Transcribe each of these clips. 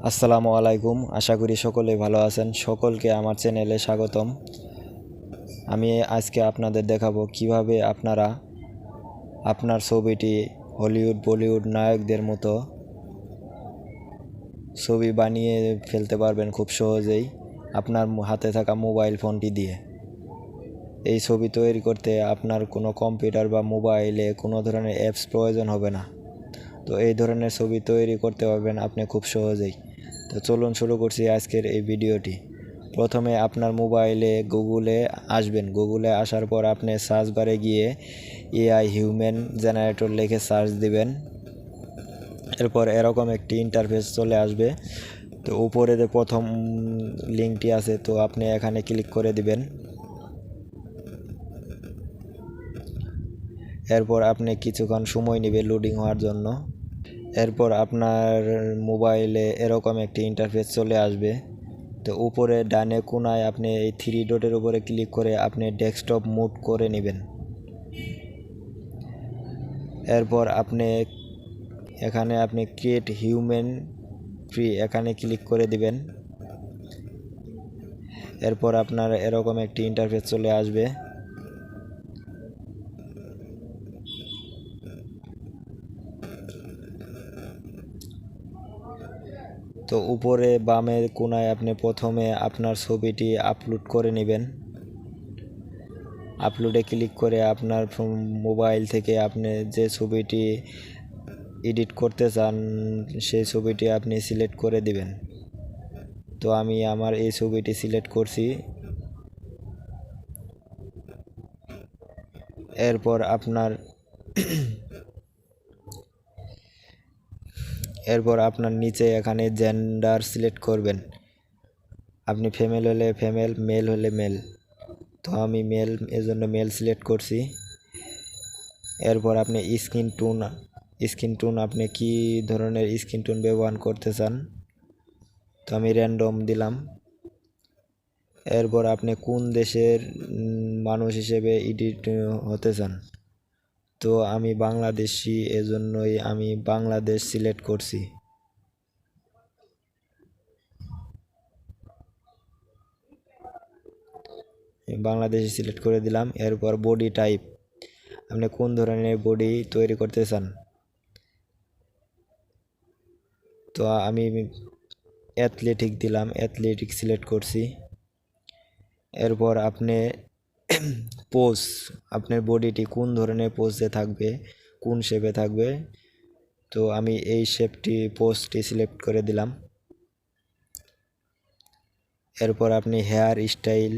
আসসালামু আলাইকুম। আশা করি সকলে ভালো আছেন। সকলকে আমার চ্যানেলে স্বাগতম। আমি আজকে আপনাদের দেখাবো কিভাবে আপনারা আপনার ছবিটি হলিউড বলিউড নায়কদের মতো ছবি বানিয়ে ফেলতে পারবেন খুব সহজেই আপনার হাতে থাকা মোবাইল ফোনটি দিয়ে। এই ছবি তৈরি করতে আপনার কোনো কম্পিউটার বা মোবাইলে কোনো ধরনের অ্যাপস প্রয়োজন হবে না। তো এই ধরনের ছবি তৈরি করতে পারবেন আপনি খুব সহজেই। তো চলুন শুরু করছি আজকের এই ভিডিওটি। প্রথমে আপনার মোবাইলে গুগলে আসবেন। গুগলে আসার পর আপনি সার্চ বারে গিয়ে এআই হিউম্যান জেনারেটর লিখে সার্চ দিবেন। এরপর এরকম একটি ইন্টারফেস চলে আসবে। তো উপরে যে প্রথম লিঙ্কটি আছে, তো আপনি এখানে ক্লিক করে দিবেন। এরপর আপনি কিছুক্ষণ সময় নেবে লোডিং হওয়ার জন্য। এরপর আপনার মোবাইলে এরকম একটি ইন্টারফেস চলে আসবে। তো উপরে ডানে কোনায় আপনি এই থ্রি ডটের উপরে ক্লিক করে আপনি ডেস্কটপ মুড করে নেবেন। এরপর এখানে আপনি ক্রিয়েট হিউম্যান ফ্রি এখানে ক্লিক করে দিবেন। এরপর আপনার এরকম একটি ইন্টারফেস চলে আসবে। তো উপরে বামের কোনায় আপনি প্রথমে আপনার ছবিটি আপলোড করে নেবেন। আপলোডে ক্লিক করে আপনার মোবাইল থেকে আপনি যে ছবিটি এডিট করতে চান সেই ছবিটি আপনি সিলেক্ট করে দিবেন। তো আমি আমার এই ছবিটি সিলেক্ট করছি। এরপর আপনার নিচে এখানে জেন্ডার সিলেক্ট করবেন। আপনি ফিমেল হলে ফিমেল, মেল হলে মেল। তো আমি মেল, এজন্য মেল সিলেক্ট করছি। এরপর আপনি স্কিন টোন আপনি কি ধরনের স্কিন টোন ব্যবহার করতে চান, তো আমি র্যান্ডম দিলাম। এরপর আপনি কোন দেশের মানুষ হিসেবে এডিট হতে চান, তো আমি বাংলাদেশি, এজন্যই আমি বাংলাদেশ সিলেক্ট করছি। বাংলাদেশি সিলেক্ট করে দিলাম। এরপর বডি টাইপ আপনি কোন ধরনের বডি তৈরি করতে চান, তো আমি অ্যাথলেটিক দিলাম, অ্যাথলেটিক সিলেক্ট করছি। এরপর আপনি পোজ, আপনার বডিটি কোন ধরনের পোজে থাকবে, কোন শেপে থাকবে, তো আমি এই পোজটি সিলেক্ট করে দিলাম। এরপর আপনি হেয়ার স্টাইল,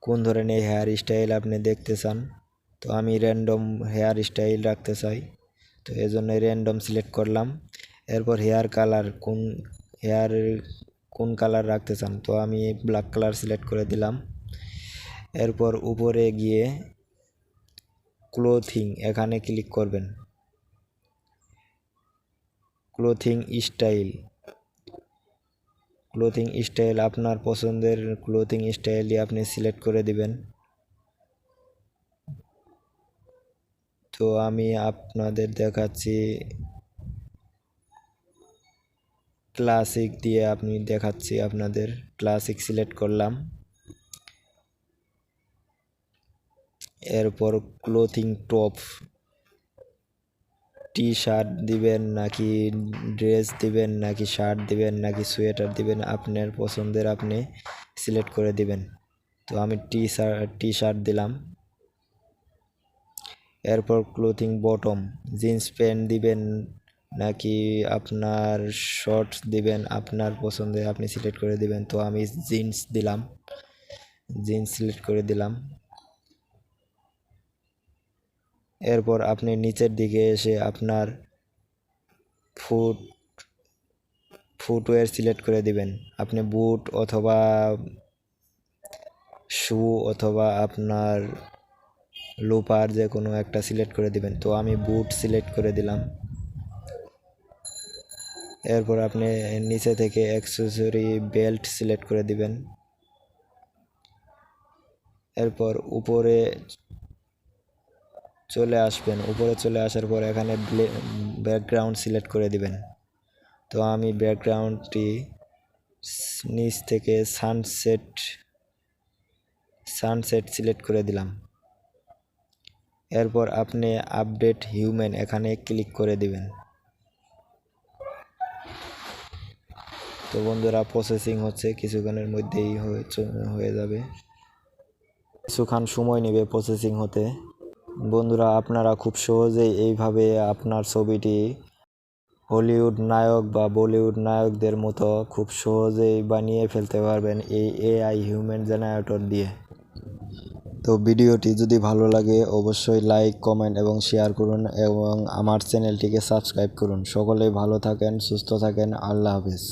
কোন ধরনের হেয়ার স্টাইল আপনি দেখতে চান, তো আমি র্যান্ডম হেয়ার স্টাইল রাখতে চাই, তো এজন্য র্যান্ডম সিলেক্ট করলাম। এরপর হেয়ার কালার, কোন কালার রাখতে চান, তো আমি ব্ল্যাক কালার সিলেক্ট করে দিলাম। এরপর উপরে গিয়ে ক্লোথিং এখানে ক্লিক করবেন। ক্লোথিং স্টাইল আপনার পছন্দের ক্লোথিং স্টাইলই আপনি সিলেক্ট করে দিবেন। তো আমি আপনাদের দেখাচ্ছি ক্লাসিক দিয়ে, আপনাদের ক্লাসিক সিলেক্ট করলাম। এরপর ক্লোথিং টপ, টি শার্ট দিবেন নাকি ড্রেস দিবেন নাকি শার্ট দিবেন নাকি সোয়েটার দিবেন, আপনার পছন্দের আপনি সিলেক্ট করে দিবেন। তো আমি টি শার্ট দিলাম। এরপর ক্লোথিং বটম, জিন্স প্যান্ট দিবেন নাকি আপনার শর্টস দিবেন, আপনার পছন্দে আপনি সিলেক্ট করে দিবেন। তো আমি জিন্স সিলেক্ট করে দিলাম। এরপর আপনি নিচের দিকে এসে আপনার ফুটওয়্যার সিলেক্ট করে দিবেন। আপনি বুট অথবা শু অথবা আপনার লোপার যে কোনো একটা সিলেক্ট করে দিবেন। তো আমি বুট সিলেক্ট করে দিলাম। এরপর আপনি নিচে থেকে অ্যাক্সেসরি বেল্ট সিলেক্ট করে দিবেন। এরপর উপরে চলে আসার পর এখানে ব্যাকগ্রাউন্ড সিলেক্ট করে দিবেন। তো আমি ব্যাকগ্রাউন্ডটি নিচ থেকে সানসেট সিলেক্ট করে দিলাম। এরপর আপনি আপডেট হিউম্যান এখানে ক্লিক করে দিবেন। তো বন্ধুরা প্রসেসিং হচ্ছে, কিছুক্ষণের মধ্যেই হয়ে যাবে, কিছুক্ষণ সময় নেবে প্রসেসিং হতে। বন্ধুরা আপনারা খুব সহজেই এইভাবে আপনার ছবিটি হলিউড নায়ক বা বলিউড নায়কদের মতো খুব সহজেই বানিয়ে ফেলতে পারবেন এই এআই হিউম্যান জেনারেটর দিয়ে। তো ভিডিওটি যদি ভালো লাগে অবশ্যই লাইক, কমেন্ট এবং শেয়ার করুন এবং আমার চ্যানেলটিকে সাবস্ক্রাইব করুন। সকলেই ভালো থাকেন, সুস্থ থাকেন। আল্লাহ হাফেজ।